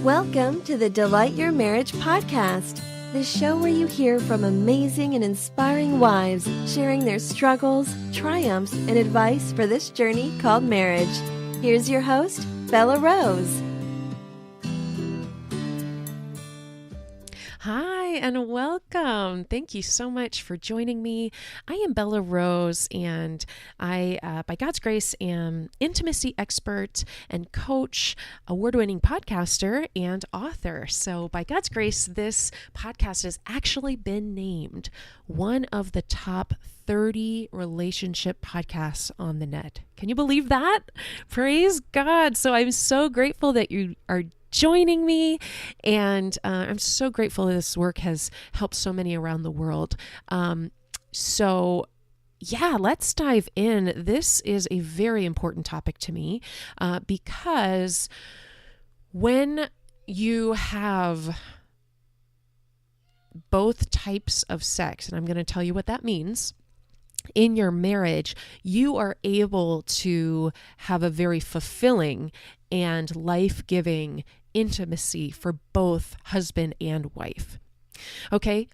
Welcome to the Delight Your Marriage podcast, the show where you hear from amazing and inspiring wives sharing their struggles, triumphs, and advice for this journey called marriage. Here's your host, Bella Rose. Hi, and welcome. Thank you so much for joining me. I am Bella Rose, and I, by God's grace, am intimacy expert and coach, award-winning podcaster, and author. So by God's grace, this podcast has actually been named one of the top 30 relationship podcasts on the net. Can you believe that? Praise God. So I'm so grateful that you are joining me, and I'm so grateful that this work has helped so many around the world. So let's dive in. This is a very important topic to me because when you have both types of sex, and I'm going to tell you what that means, in your marriage, you are able to have a very fulfilling and life-giving intimacy for both husband and wife. Okay,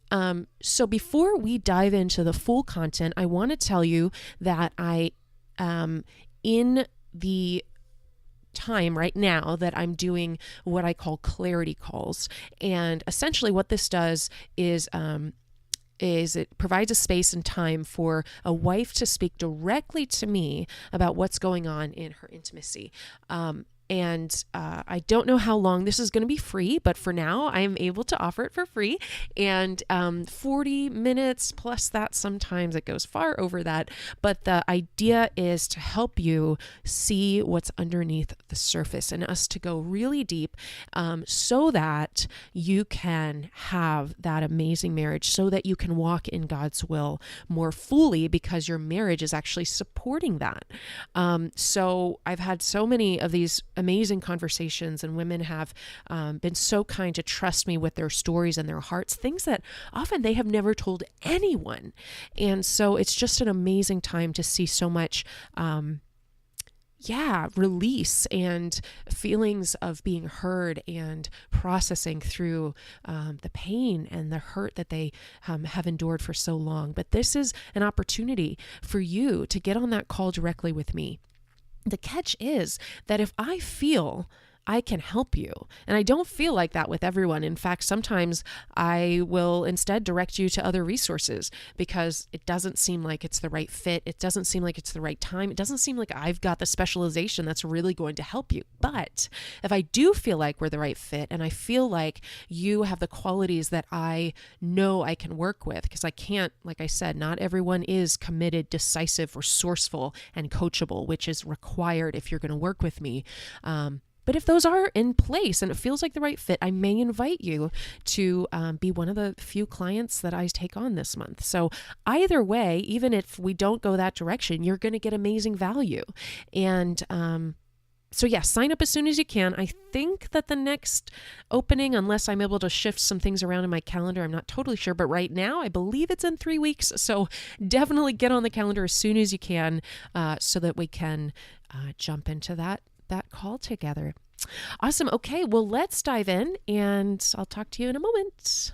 so before we dive into the full content, I want to tell you that I, in the time right now that I'm doing what I call clarity calls, and essentially what this does is it provides a space and time for a wife to speak directly to me about what's going on in her intimacy. And I don't know how long this is going to be free, but for now I am able to offer it for free. And 40 minutes plus that, sometimes it goes far over that. But the idea is to help you see what's underneath the surface and us to go really deep so that you can have that amazing marriage, so that you can walk in God's will more fully, because your marriage is actually supporting that. So I've had so many of these amazing conversations, and women have been so kind to trust me with their stories and their hearts, things that often they have never told anyone. And so it's just an amazing time to see so much release and feelings of being heard and processing through the pain and the hurt that they have endured for so long. But this is an opportunity for you to get on that call directly with me. The catch is that if I feel I can help you, and I don't feel like that with everyone. In fact, sometimes I will instead direct you to other resources because it doesn't seem like it's the right fit. It doesn't seem like it's the right time. It doesn't seem like I've got the specialization that's really going to help you. But if I do feel like we're the right fit, and I feel like you have the qualities that I know I can work with, because I can't, like I said, not everyone is committed, decisive, resourceful, and coachable, which is required if you're going to work with me. But if those are in place and it feels like the right fit, I may invite you to be one of the few clients that I take on this month. So either way, even if we don't go that direction, you're going to get amazing value. And sign up as soon as you can. I think that the next opening, unless I'm able to shift some things around in my calendar, I'm not totally sure, but right now I believe it's in 3 weeks. So definitely get on the calendar as soon as you can so that we can jump into that call together. Awesome. Okay, well, let's dive in, and I'll talk to you in a moment.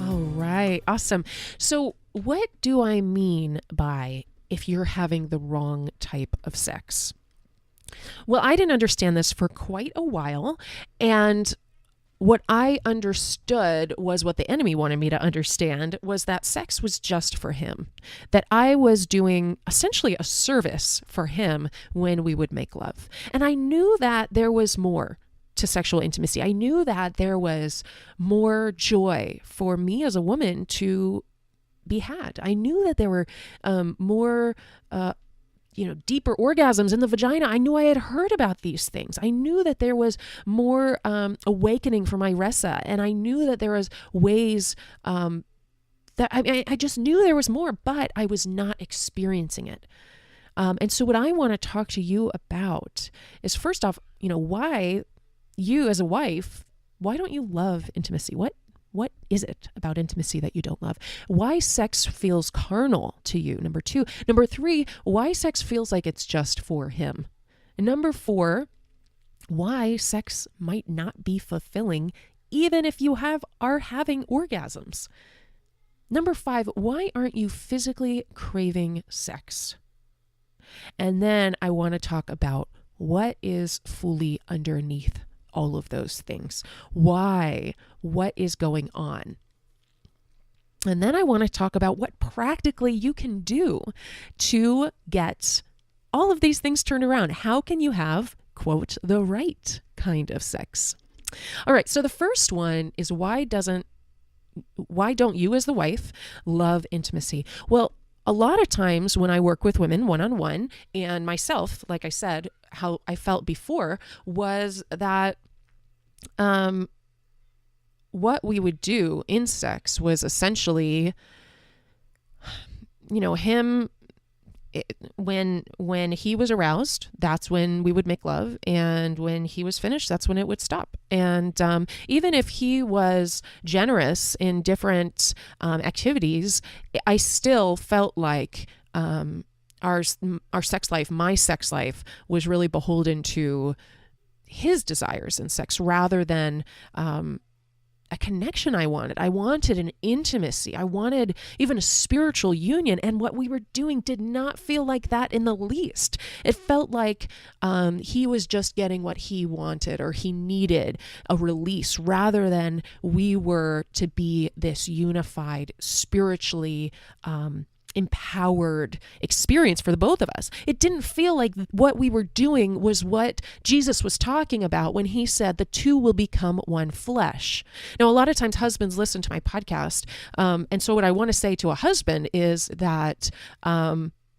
All right, awesome. So what do I mean by if you're having the wrong type of sex? Well, I didn't understand this for quite a while, and what I understood was what the enemy wanted me to understand, was that sex was just for him, that I was doing essentially a service for him when we would make love. And I knew that there was more to sexual intimacy. I knew that there was more joy for me as a woman to be had. I knew that there were more deeper orgasms in the vagina. I knew I had heard about these things. I knew that there was more awakening for my resa, and I knew that there was ways that I just knew there was more, but I was not experiencing it. And so what I want to talk to you about is, first off, why you as a wife, why don't you love intimacy? What What is it about intimacy that you don't love? Why sex feels carnal to you, number 2. Number 3, why sex feels like it's just for him. And number 4, why sex might not be fulfilling even if you are having orgasms. Number 5, why aren't you physically craving sex? And then I want to talk about what is fully underneath all of those things. Why? What is going on? And then I want to talk about what practically you can do to get all of these things turned around. How can you have, quote, the right kind of sex? All right, so the first one is why don't you as the wife love intimacy? Well, a lot of times when I work with women one-on-one, and myself, like I said, how I felt before was that what we would do in sex was essentially, him, when he was aroused, that's when we would make love, and when he was finished, that's when it would stop. And even if he was generous in different activities, I still felt like our sex life, my sex life, was really beholden to his desires in sex rather than a connection I wanted. I wanted an intimacy. I wanted even a spiritual union. And what we were doing did not feel like that in the least. It felt like he was just getting what he wanted, or he needed a release, rather than we were to be this unified, spiritually empowered experience for the both of us. It didn't feel like what we were doing was what Jesus was talking about when he said the two will become one flesh. Now, a lot of times husbands listen to my podcast. And so what I want to say to a husband is that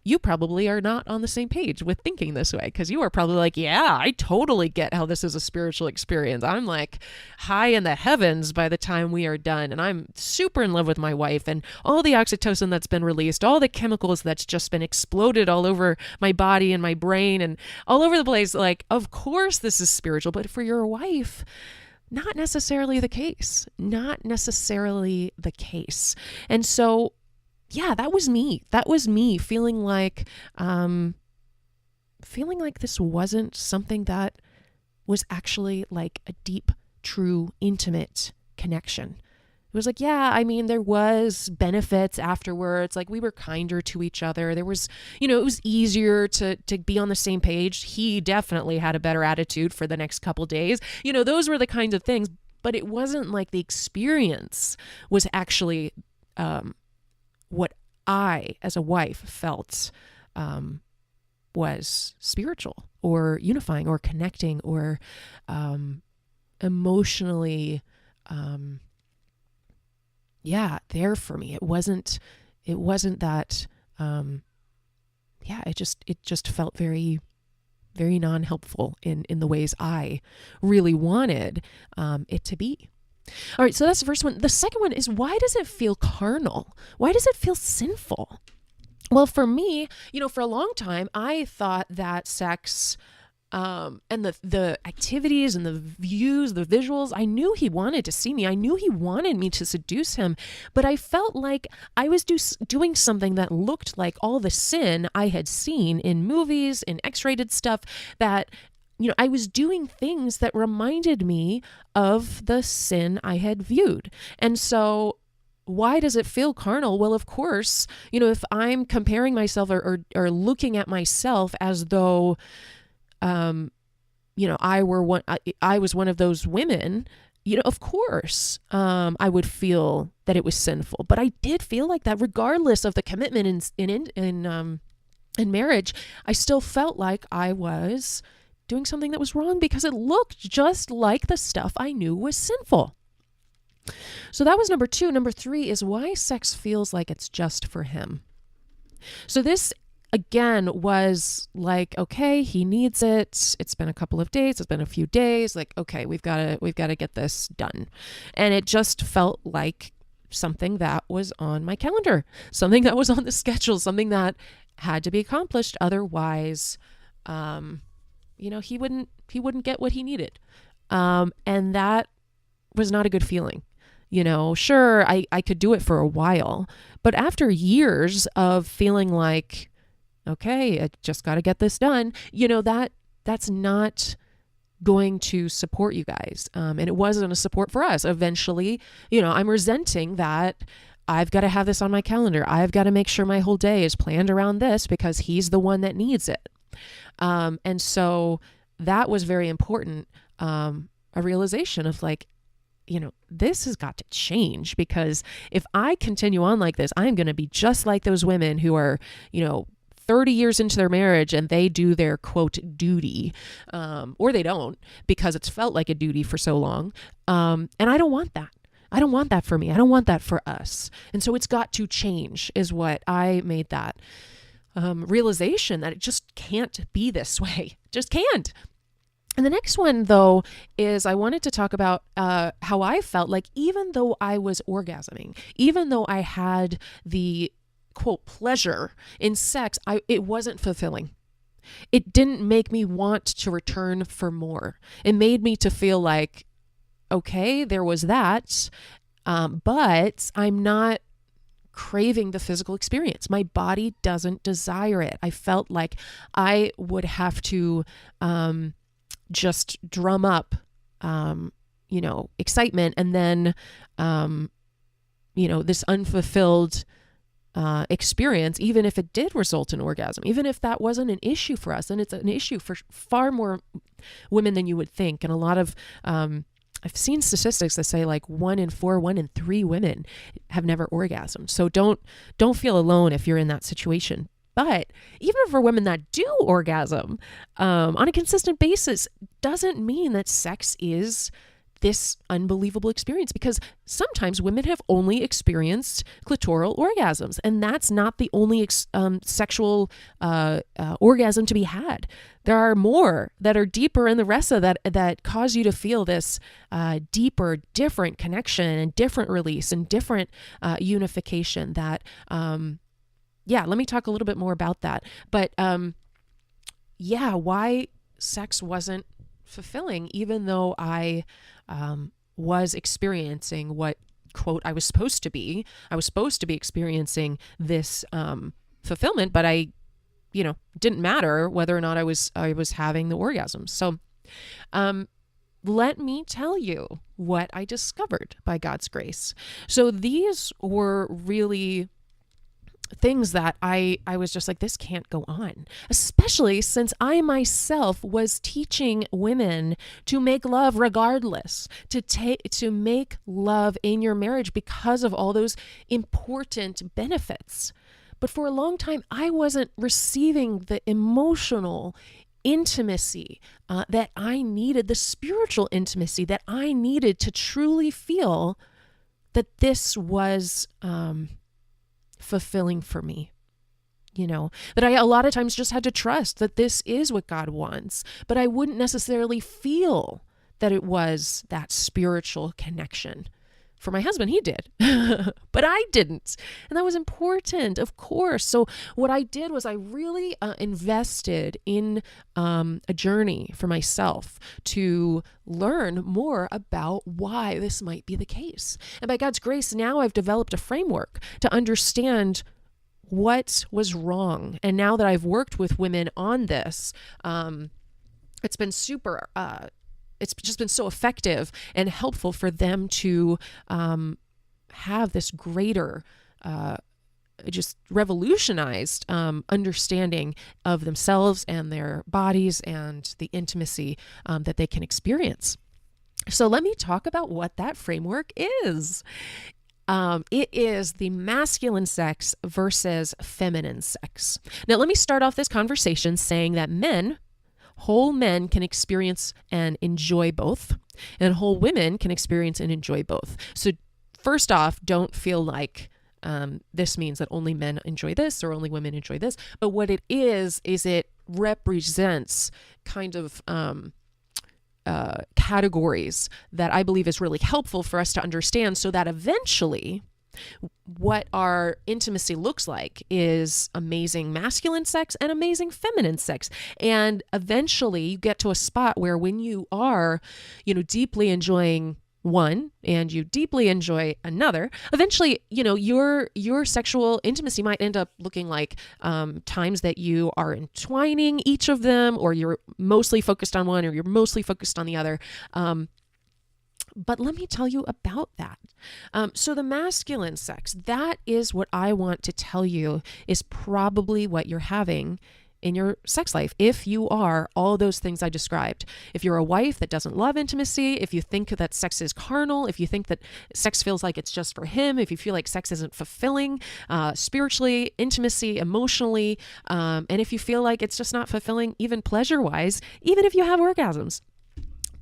you probably are not on the same page with thinking this way, because you are probably like, yeah, I totally get how this is a spiritual experience. I'm like high in the heavens by the time we are done, and I'm super in love with my wife, and all the oxytocin that's been released, all the chemicals that's just been exploded all over my body and my brain and all over the place. Like, of course this is spiritual, but for your wife, not necessarily the case. Not necessarily the case. And so yeah, that was me. That was me feeling like this wasn't something that was actually like a deep, true, intimate connection. It was like, yeah, I mean, there was benefits afterwards. Like, we were kinder to each other. There was, it was easier to be on the same page. He definitely had a better attitude for the next couple days. Those were the kinds of things, but it wasn't like the experience was actually what I, as a wife, felt was spiritual or unifying or connecting or emotionally, there for me. It wasn't that, it just felt very, very non-helpful in the ways I really wanted it to be. All right, so that's the first one. The second one is, why does it feel carnal? Why does it feel sinful? Well, for me, for a long time, I thought that sex and the activities and the views, the visuals, I knew he wanted to see me. I knew he wanted me to seduce him, but I felt like I was doing something that looked like all the sin I had seen in movies, in X-rated stuff, that I was doing things that reminded me of the sin I had viewed. And so why does it feel carnal? Well, of course, if I'm comparing myself or looking at myself as though, I was one of those women, of course, I would feel that it was sinful. But I did feel like that, regardless of the commitment in marriage. I still felt like I was doing something that was wrong because it looked just like the stuff I knew was sinful. So that was number 2. Number 3 is why sex feels like it's just for him. So this, again, was like, okay, he needs it. It's been a couple of days. It's been a few days. Like, okay, we've got to get this done. And it just felt like something that was on my calendar, something that was on the schedule, something that had to be accomplished. Otherwise, he wouldn't get what he needed. And that was not a good feeling. Sure, I could do it for a while, but after years of feeling like, okay, I just got to get this done, that's not going to support you guys. And it wasn't a support for us. Eventually, I'm resenting that I've got to have this on my calendar. I've got to make sure my whole day is planned around this because he's the one that needs it. And so that was very important. A realization of like, this has got to change, because if I continue on like this, I'm going to be just like those women who are, 30 years into their marriage and they do their quote duty, or they don't because it's felt like a duty for so long. And I don't want that. I don't want that for me. I don't want that for us. And so it's got to change is what I made that realization, that it just can't be this way. Just can't. And the next one, though, is I wanted to talk about how I felt like even though I was orgasming, even though I had the, quote, pleasure in sex, it wasn't fulfilling. It didn't make me want to return for more. It made me to feel like, okay, there was that, but I'm not craving the physical experience. My body doesn't desire it. I felt like I would have to just drum up, excitement, and then, this unfulfilled experience, even if it did result in orgasm, even if that wasn't an issue for us. And it's an issue for far more women than you would think. And a lot of, I've seen statistics that say like 1 in 4, 1 in 3 women have never orgasmed. So don't feel alone if you're in that situation. But even for women that do orgasm on a consistent basis, doesn't mean that sex is this unbelievable experience, because sometimes women have only experienced clitoral orgasms, and that's not the only sexual orgasm to be had. There are more that are deeper in the resa that cause you to feel this deeper, different connection and different release and different unification that, let me talk a little bit more about that. But why sex wasn't fulfilling, even though I was experiencing what, quote, I was supposed to be. I was supposed to be experiencing this fulfillment, but I, didn't matter whether or not I was having the orgasm. So let me tell you what I discovered by God's grace. So these were really things that I was just like, this can't go on, especially since I myself was teaching women to make love regardless, to make love in your marriage because of all those important benefits. But for a long time, I wasn't receiving the emotional intimacy that I needed, the spiritual intimacy that I needed to truly feel that this was fulfilling for me. That I a lot of times just had to trust that this is what God wants, but I wouldn't necessarily feel that it was that spiritual connection. For my husband, he did, but I didn't. And that was important, of course. So what I did was I really invested in a journey for myself to learn more about why this might be the case. And by God's grace, now I've developed a framework to understand what was wrong. And now that I've worked with women on this, it's been super it's just been so effective and helpful for them to have this greater, just revolutionized understanding of themselves and their bodies and the intimacy that they can experience. So let me talk about what that framework is. It is the masculine sex versus feminine sex. Now, let me start off this conversation saying that whole men can experience and enjoy both, and whole women can experience and enjoy both. So first off, don't feel like this means that only men enjoy this or only women enjoy this. But what it is it represents kind of categories that I believe is really helpful for us to understand, so that eventually what our intimacy looks like is amazing masculine sex and amazing feminine sex. And eventually you get to a spot where when you are, deeply enjoying one and you deeply enjoy another, eventually, your sexual intimacy might end up looking like times that you are entwining each of them, or you're mostly focused on one, or you're mostly focused on the other. But let me tell you about that. So the masculine sex, that is what I want to tell you is probably what you're having in your sex life. If you are all those things I described, if you're a wife that doesn't love intimacy, if you think that sex is carnal, if you think that sex feels like it's just for him, if you feel like sex isn't fulfilling spiritually, intimacy, emotionally, and if you feel like it's just not fulfilling even pleasure-wise, even if you have orgasms,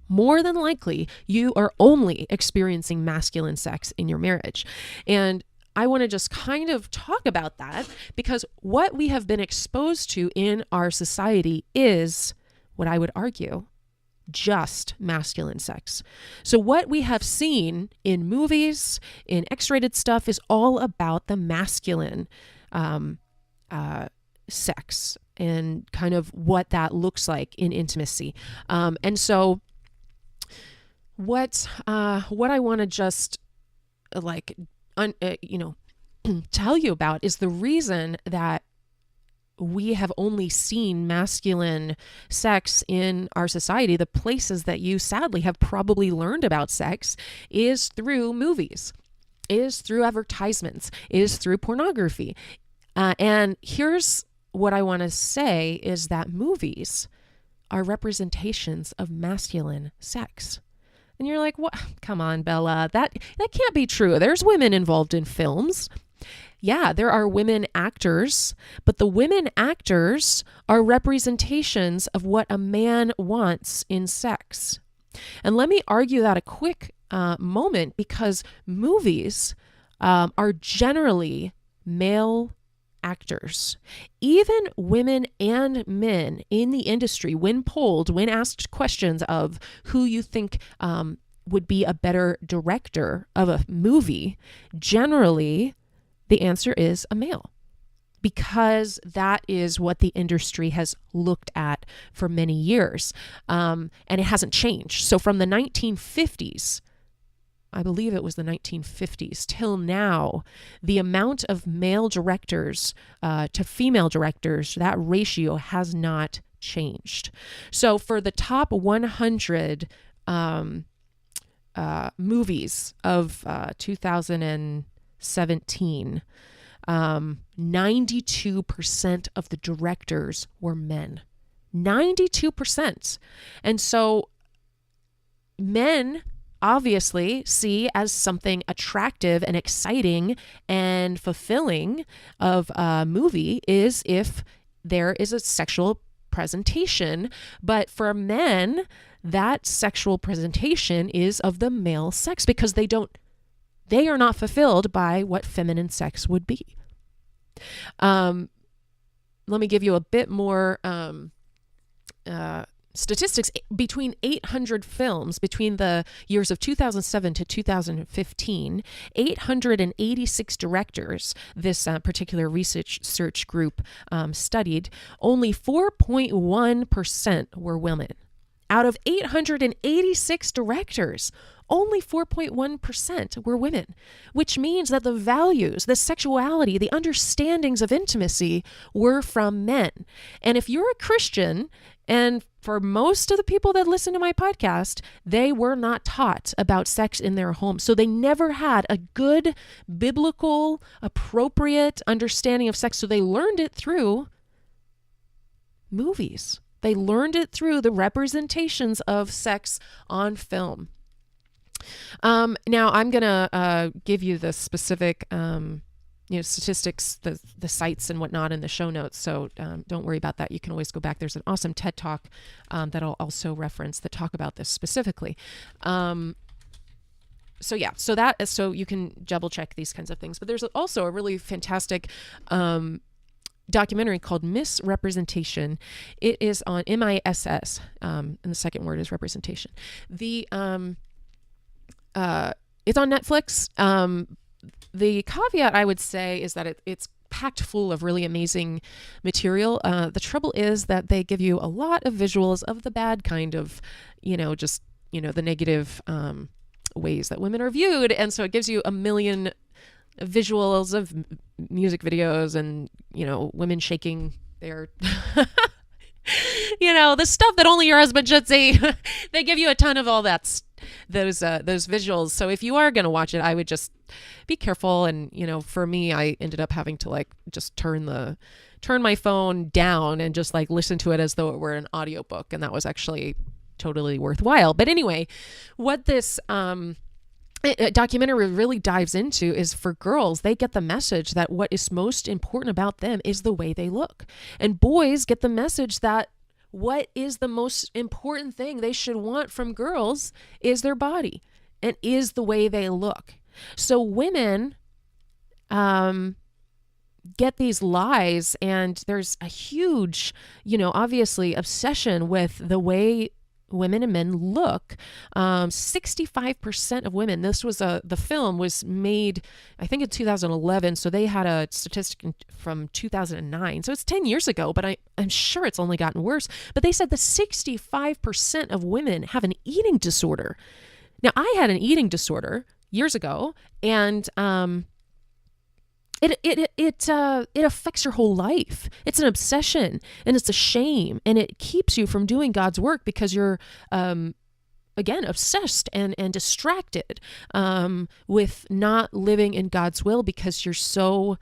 more than likely you are only experiencing masculine sex in your marriage. And I want to just kind of talk about that, because what we have been exposed to in our society is, what I would argue, just masculine sex. So what we have seen in movies, in X-rated stuff, is all about the masculine sex and kind of what that looks like in intimacy. And so what I want to just tell you about is the reason that we have only seen masculine sex in our society. The places that you sadly have probably learned about sex is through movies, is through advertisements, is through pornography. And here's what I want to say is that movies are representations of masculine sex. And you're like, what? Come on, Bella, that can't be true. There's women involved in films. Yeah, there are women actors, but the women actors are representations of what a man wants in sex. And let me argue that a quick moment, because movies are generally male actors. Even women and men in the industry, when polled, when asked questions of who you think would be a better director of a movie, generally the answer is a male, because that is what the industry has looked at for many years, and it hasn't changed. So from the 1950s, I believe it was the 1950s, till now, the amount of male directors to female directors, that ratio has not changed. So for the top 100 movies of 2017, 92% of the directors were men. 92%. And so men obviously see as something attractive and exciting and fulfilling of a movie is if there is a sexual presentation. But for men, that sexual presentation is of the male sex, because they are not fulfilled by what feminine sex would be. Let me give you a bit more statistics. Between 800 films between the years of 2007 to 2015, 886 directors, this particular research group studied, only 4.1% were women. Out of 886 directors, only 4.1% were women, which means that the values, the sexuality, the understandings of intimacy were from men. And if you're a Christian, and for most of the people that listen to my podcast, they were not taught about sex in their home. So they never had a good, biblical, appropriate understanding of sex. So they learned it through movies. They learned it through the representations of sex on film. Now I'm going to give you the specific statistics, the sites and whatnot in the show notes. So don't worry about that. You can always go back. There's an awesome TED Talk that I'll also reference that talk about this specifically. So you can double check these kinds of things. But there's also a really fantastic documentary called Misrepresentation. It is on MISS, and the second word is representation. It's on Netflix. The caveat I would say is that it's packed full of really amazing material. The trouble is that they give you a lot of visuals of the bad kind of, the negative ways that women are viewed. And so it gives you a million visuals of music videos and, women shaking their, the stuff that only your husband should see. They give you a ton of all those visuals. So if you are going to watch it, I would just be careful. And, for me, I ended up having to just turn my phone down and just listen to it as though it were an audiobook. And that was actually totally worthwhile. But anyway, what this documentary really dives into is for girls, they get the message that what is most important about them is the way they look. And boys get the message that what is the most important thing they should want from girls is their body and is the way they look. So women get these lies, and there's a huge, obviously obsession with the way women and men look. 65% of women, the film was made, I think in 2011. So they had a statistic from 2009. So it's 10 years ago, but I'm sure it's only gotten worse. But they said that 65% of women have an eating disorder. Now, I had an eating disorder years ago, and it affects your whole life. It's an obsession, and it's a shame, and it keeps you from doing God's work because you're, again, obsessed and distracted with not living in God's will because you're so,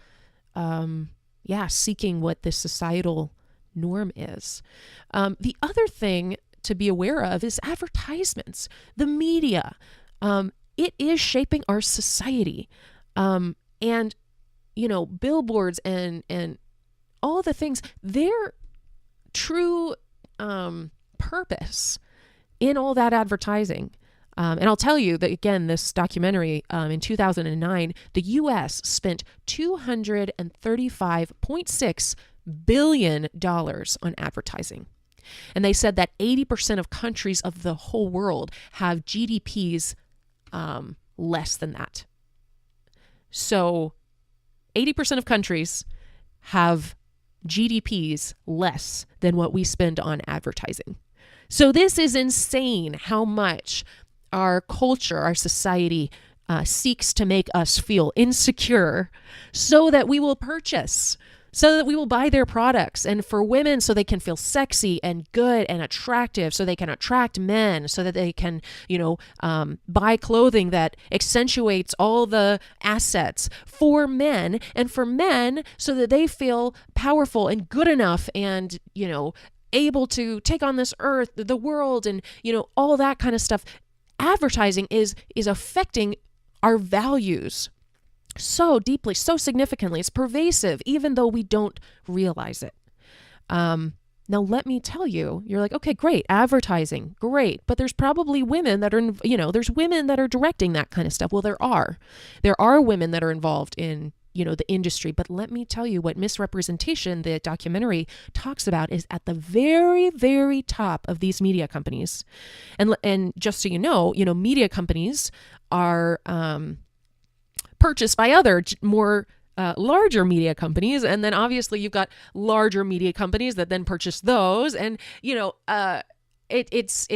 seeking what this societal norm is. The other thing to be aware of is advertisements, the media. It is shaping our society, and billboards and all the things, their true purpose in all that advertising. And I'll tell you that, again, this documentary in 2009, the U.S. spent $235.6 billion on advertising. And they said that 80% of countries of the whole world have GDPs less than that. So 80% of countries have GDPs less than what we spend on advertising. So this is insane how much our culture, our society seeks to make us feel insecure so that we will purchase, so that we will buy their products. And for women, so they can feel sexy and good and attractive, so they can attract men, so that they can, buy clothing that accentuates all the assets. For men, and for men, so that they feel powerful and good enough and, able to take on this earth, the world, and, all that kind of stuff. Advertising is affecting our values so deeply, so significantly. It's pervasive, even though we don't realize it. Now, let me tell you, you're like, okay, great, advertising, great. But there's probably women that are, there's women that are directing that kind of stuff. Well, there are women that are involved in, the industry. But let me tell you what misrepresentation the documentary talks about is at the very, very top of these media companies. And just so media companies are, purchased by other more larger media companies, and then obviously you've got larger media companies that then purchase those, and it's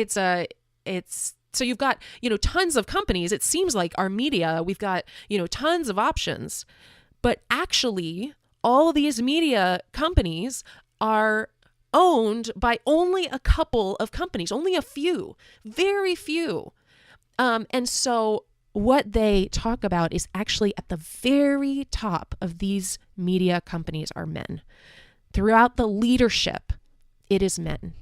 so you've got tons of companies. It seems like our media, we've got tons of options, but actually all these media companies are owned by only a couple of companies, only a few, very few, and so what they talk about is actually at the very top of these media companies are men. Throughout the leadership, it is men.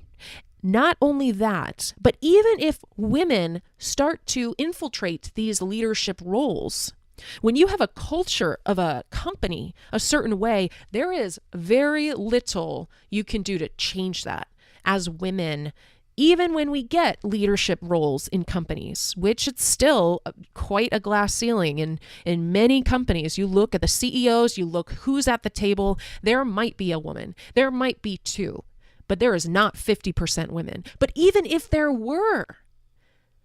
Not only that, but even if women start to infiltrate these leadership roles, when you have a culture of a company a certain way, there is very little you can do to change that as women. Even when we get leadership roles in companies, which it's still quite a glass ceiling in many companies, you look at the CEOs, you look who's at the table, there might be a woman, there might be two, but there is not 50% women. But even if there were,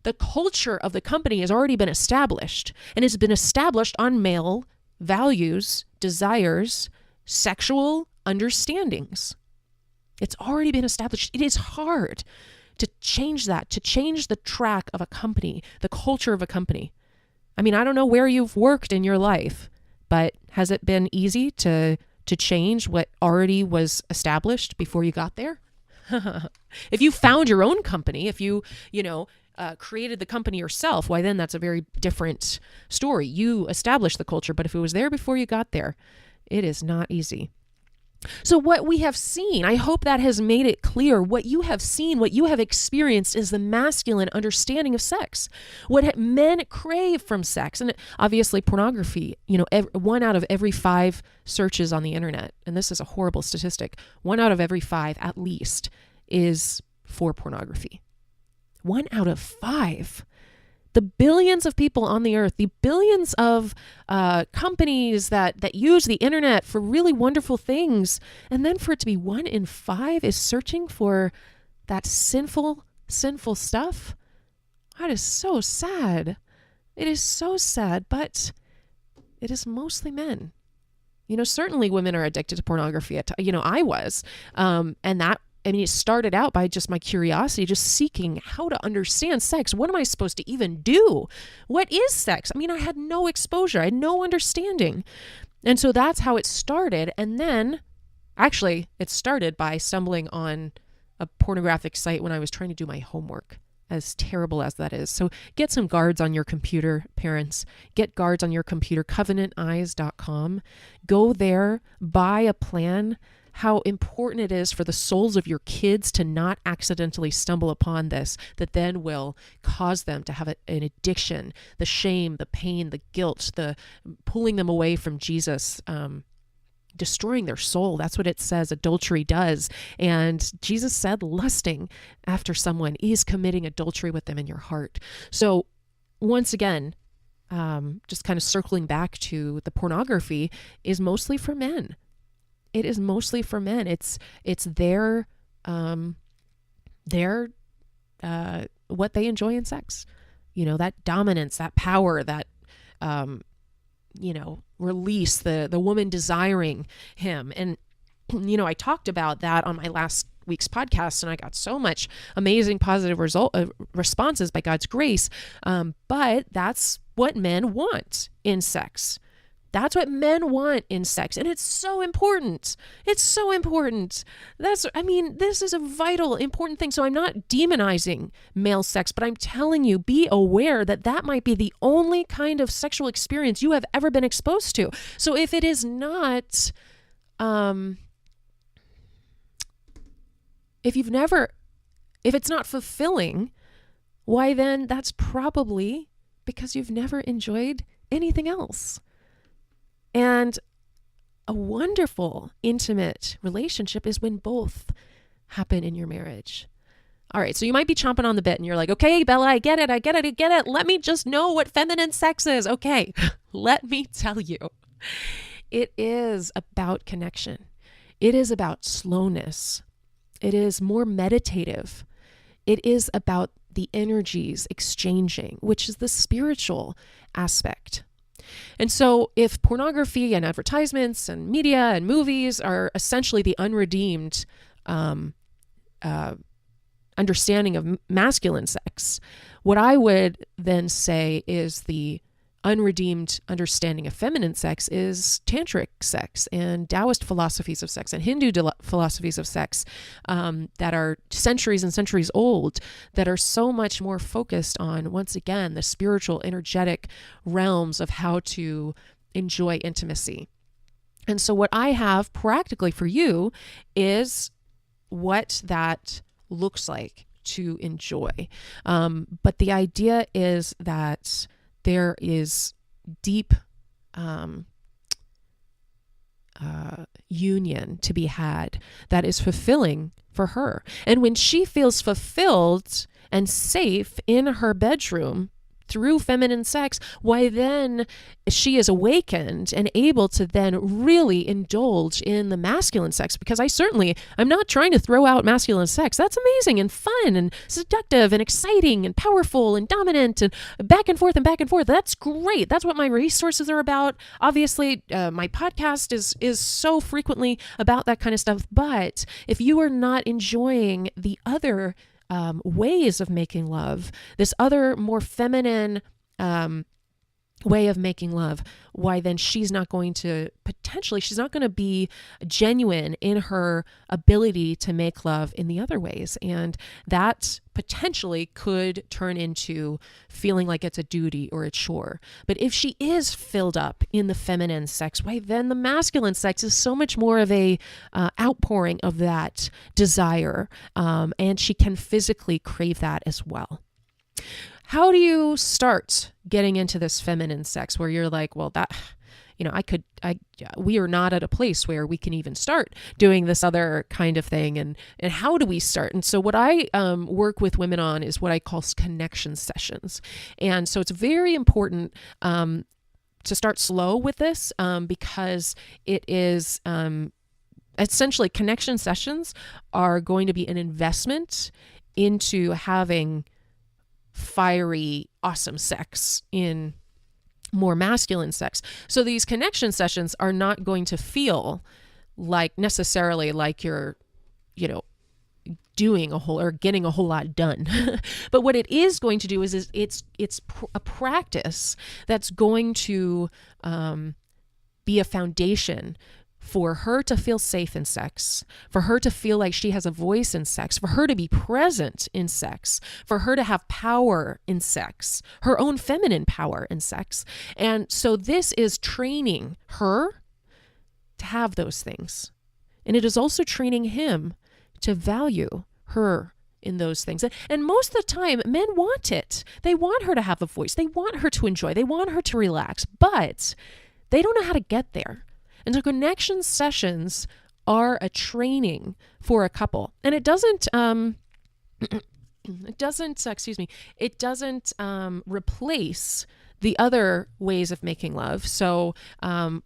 the culture of the company has already been established, and has been established on male values, desires, sexual understandings. It's already been established. It is hard to change that, to change the track of a company, the culture of a company. I mean, I don't know where you've worked in your life, but has it been easy to change what already was established before you got there? If you found your own company, if you created the company yourself, why then that's a very different story. You established the culture, but if it was there before you got there, it is not easy. So what we have seen, I hope that has made it clear, what you have seen, what you have experienced is the masculine understanding of sex. What men crave from sex, and obviously pornography, 1 out of every 5 searches on the internet, and this is a horrible statistic, 1 out of every 5 at least is for pornography. 1 out of 5. The billions of people on the earth, the billions of companies that use the internet for really wonderful things, and then for it to be 1 in 5 is searching for that sinful stuff. That is so sad. It is so sad, but it is mostly men. Certainly women are addicted to pornography. I was, it started out by just my curiosity, just seeking how to understand sex. What am I supposed to even do? What is sex? I mean, I had no exposure. I had no understanding. And so that's how it started. And then, actually, it started by stumbling on a pornographic site when I was trying to do my homework, as terrible as that is. So get some guards on your computer, parents. Get guards on your computer, covenanteyes.com. Go there, buy a plan. How important it is for the souls of your kids to not accidentally stumble upon this, that then will cause them to have an addiction, the shame, the pain, the guilt, the pulling them away from Jesus, destroying their soul. That's what it says adultery does. And Jesus said lusting after someone is committing adultery with them in your heart. So once again, just kind of circling back to the pornography is mostly for men. It is mostly for men. It's their what they enjoy in sex. That dominance, that power, that release, the woman desiring him. And I talked about that on my last week's podcast, and I got so much amazing positive responses by God's grace. But that's what men want in sex. That's what men want in sex. And it's so important. It's so important. This is a vital, important thing. So I'm not demonizing male sex, but I'm telling you, be aware that might be the only kind of sexual experience you have ever been exposed to. So if it is not, if it's not fulfilling, why then that's probably because you've never enjoyed anything else. And a wonderful, intimate relationship is when both happen in your marriage. All right, so you might be chomping on the bit and you're like, okay, Bella, I get it. Let me just know what feminine sex is. Okay, let me tell you. It is about connection. It is about slowness. It is more meditative. It is about the energies exchanging, which is the spiritual aspect. And so if pornography and advertisements and media and movies are essentially the unredeemed understanding of masculine sex, what I would then say is the unredeemed understanding of feminine sex is tantric sex and Taoist philosophies of sex and Hindu philosophies of sex that are centuries and centuries old, that are so much more focused on, once again, the spiritual, energetic realms of how to enjoy intimacy. And so what I have practically for you is what that looks like to enjoy. But the idea is that there is deep union to be had that is fulfilling for her. And when she feels fulfilled and safe in her bedroom through feminine sex, why then she is awakened and able to then really indulge in the masculine sex. Because I'm not trying to throw out masculine sex. That's amazing and fun and seductive and exciting and powerful and dominant and back and forth and back and forth. That's great. That's what my resources are about. Obviously, my podcast is so frequently about that kind of stuff. But if you are not enjoying the other ways of making love, this other more feminine way of making love, why then she's not going to be genuine in her ability to make love in the other ways. And that potentially could turn into feeling like it's a duty or a chore. But if she is filled up in the feminine sex, why then the masculine sex is so much more of a outpouring of that desire. And she can physically crave that as well. How do you start getting into this feminine sex where you're like, well, that, we are not at a place where we can even start doing this other kind of thing. And how do we start? And so what I work with women on is what I call connection sessions. And so it's very important to start slow with this because it is essentially connection sessions are going to be an investment into having fiery, awesome sex in more masculine sex. So these connection sessions are not going to feel like necessarily like you're, doing a whole or getting a whole lot done. But what it is going to do is it's a practice that's going to be a foundation for her to feel safe in sex, for her to feel like she has a voice in sex, for her to be present in sex, for her to have power in sex, her own feminine power in sex. And so this is training her to have those things. And it is also training him to value her in those things. And most of the time, men want it. They want her to have a voice. They want her to enjoy. They want her to relax, but they don't know how to get there. And so connection sessions are a training for a couple. And it doesn't replace the other ways of making love. So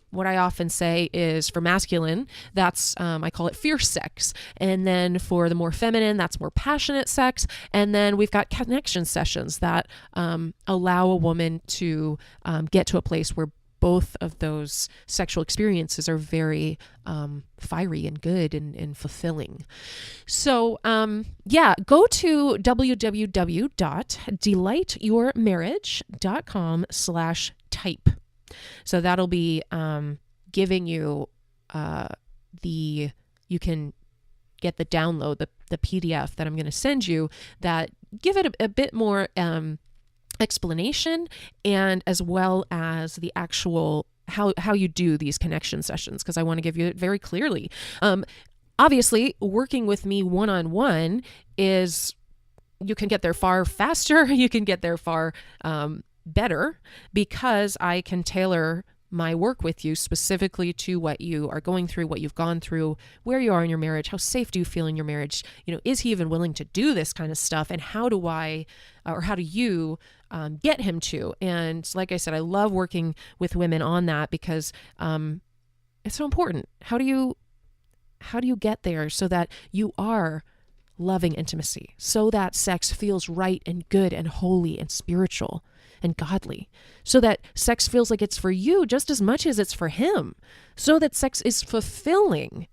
what I often say is for masculine, that's, I call it fierce sex. And then for the more feminine, that's more passionate sex. And then we've got connection sessions that allow a woman to get to a place where both of those sexual experiences are very fiery and good and fulfilling. So go to www.delightyourmarriage.com/type. So that'll be giving you you can get the download, the PDF that I'm going to send you that give it a bit more explanation, and as well as the actual how you do these connection sessions, because I want to give you it very clearly. Obviously, working with me one-on-one is, you can get there far faster, you can get there far better, because I can tailor my work with you specifically to what you are going through, what you've gone through, where you are in your marriage, how safe do you feel in your marriage, is he even willing to do this kind of stuff, and how do you get him to? And like I said, I love working with women on that because it's so important. How do you get there so that you are loving intimacy, so that sex feels right and good and holy and spiritual and godly, so that sex feels like it's for you just as much as it's for him, so that sex is fulfilling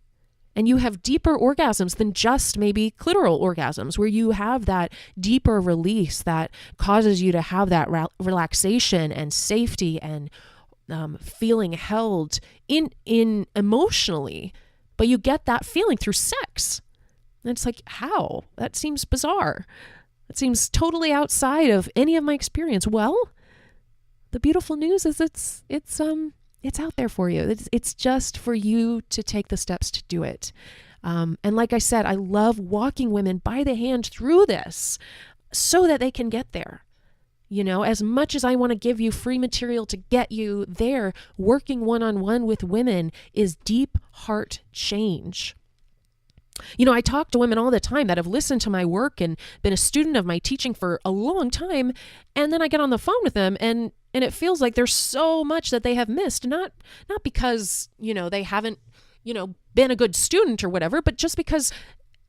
and you have deeper orgasms than just maybe clitoral orgasms, where you have that deeper release that causes you to have that relaxation and safety and feeling held in emotionally, but you get that feeling through sex. And it's like, how? That seems bizarre. It seems totally outside of any of my experience. Well, the beautiful news is it's out there for you. It's just for you to take the steps to do it. And like I said, I love walking women by the hand through this so that they can get there. As much as I want to give you free material to get you there, working one-on-one with women is deep heart change. I talk to women all the time that have listened to my work and been a student of my teaching for a long time. And then I get on the phone with them and it feels like there's so much that they have missed, not because, they haven't, been a good student or whatever, but just because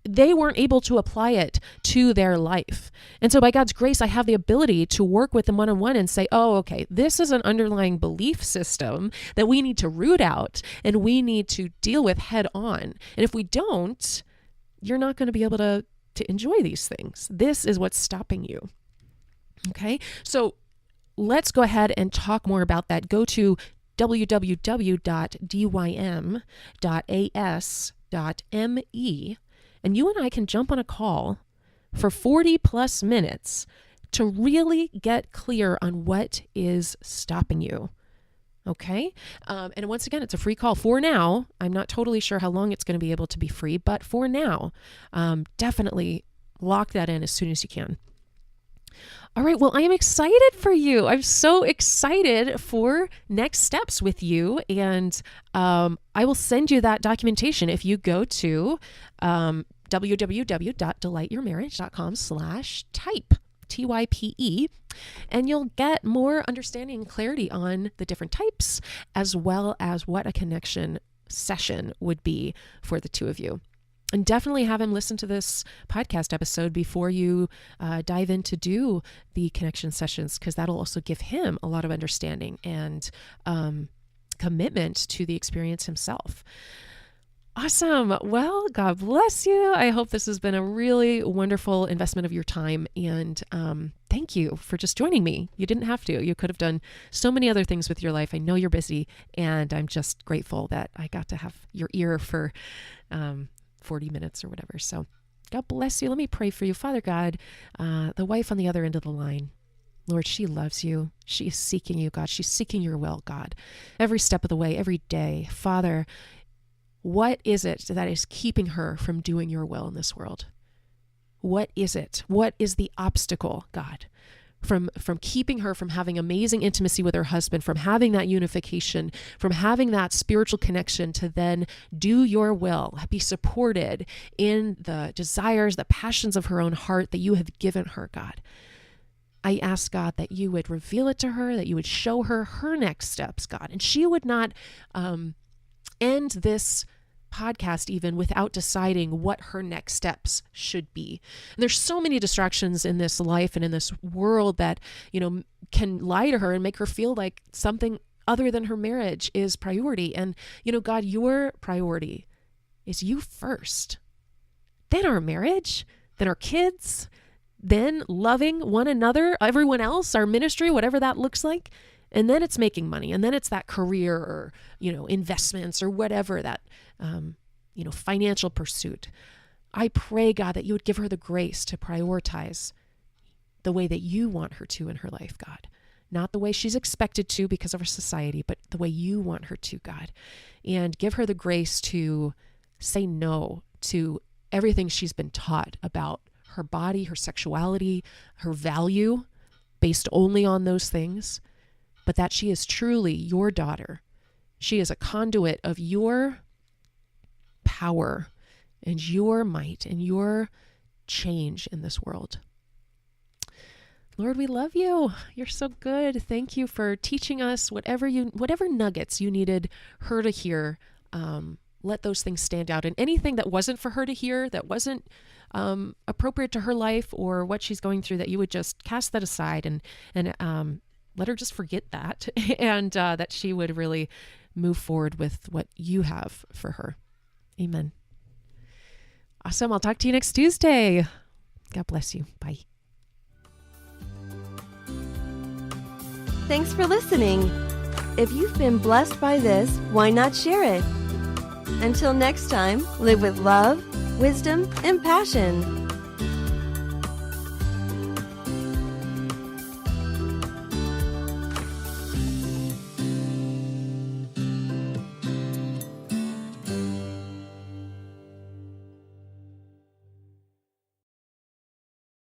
they weren't able to apply it to their life. And so by God's grace, I have the ability to work with them one-on-one and say, oh, okay, this is an underlying belief system that we need to root out and we need to deal with head on. And if we don't, you're not going to be able to to enjoy these things. This is what's stopping you. Okay, so let's go ahead and talk more about that. Go to www.dym.as.me, and you and I can jump on a call for 40 plus minutes to really get clear on what is stopping you. Okay. And once again, it's a free call for now. I'm not totally sure how long it's going to be able to be free, but for now, definitely lock that in as soon as you can. All right. Well, I am excited for you. I'm so excited for next steps with you. And I will send you that documentation if you go to www.delightyourmarriage.com/type. TYPE, and you'll get more understanding and clarity on the different types, as well as what a connection session would be for the two of you. And definitely have him listen to this podcast episode before you dive in to do the connection sessions, because that'll also give him a lot of understanding and commitment to the experience himself. Awesome. Well, God bless you. I hope this has been a really wonderful investment of your time. And thank you for just joining me. You didn't have to. You could have done so many other things with your life. I know you're busy, and I'm just grateful that I got to have your ear for 40 minutes or whatever. So God bless you. Let me pray for you. Father God, the wife on the other end of the line, Lord, she loves you. She is seeking you, God. She's seeking your will, God, every step of the way, every day. Father, what is it that is keeping her from doing your will in this world? What is it? What is the obstacle, God, from keeping her from having amazing intimacy with her husband, from having that unification, from having that spiritual connection to then do your will, be supported in the desires, the passions of her own heart that you have given her, God? I ask, God, that you would reveal it to her, that you would show her her next steps, God, and she would not end this podcast even without deciding what her next steps should be. And there's so many distractions in this life and in this world that, can lie to her and make her feel like something other than her marriage is priority. And, God, your priority is you first, then our marriage, then our kids, then loving one another, everyone else, our ministry, whatever that looks like. And then it's making money. And then it's that career or, investments or whatever that, financial pursuit. I pray, God, that you would give her the grace to prioritize the way that you want her to in her life, God. Not the way she's expected to because of our society, but the way you want her to, God. And give her the grace to say no to everything she's been taught about her body, her sexuality, her value based only on those things. But that she is truly your daughter. She is a conduit of your power and your might and your change in this world. Lord, we love you. You're so good. Thank you for teaching us whatever nuggets you needed her to hear. Let those things stand out. And anything that wasn't for her to hear, that wasn't appropriate to her life or what she's going through, that you would just cast that aside and let her just forget that and that she would really move forward with what you have for her. Amen. Awesome. I'll talk to you next Tuesday. God bless you. Bye. Thanks for listening. If you've been blessed by this, why not share it? Until next time, live with love, wisdom, and passion.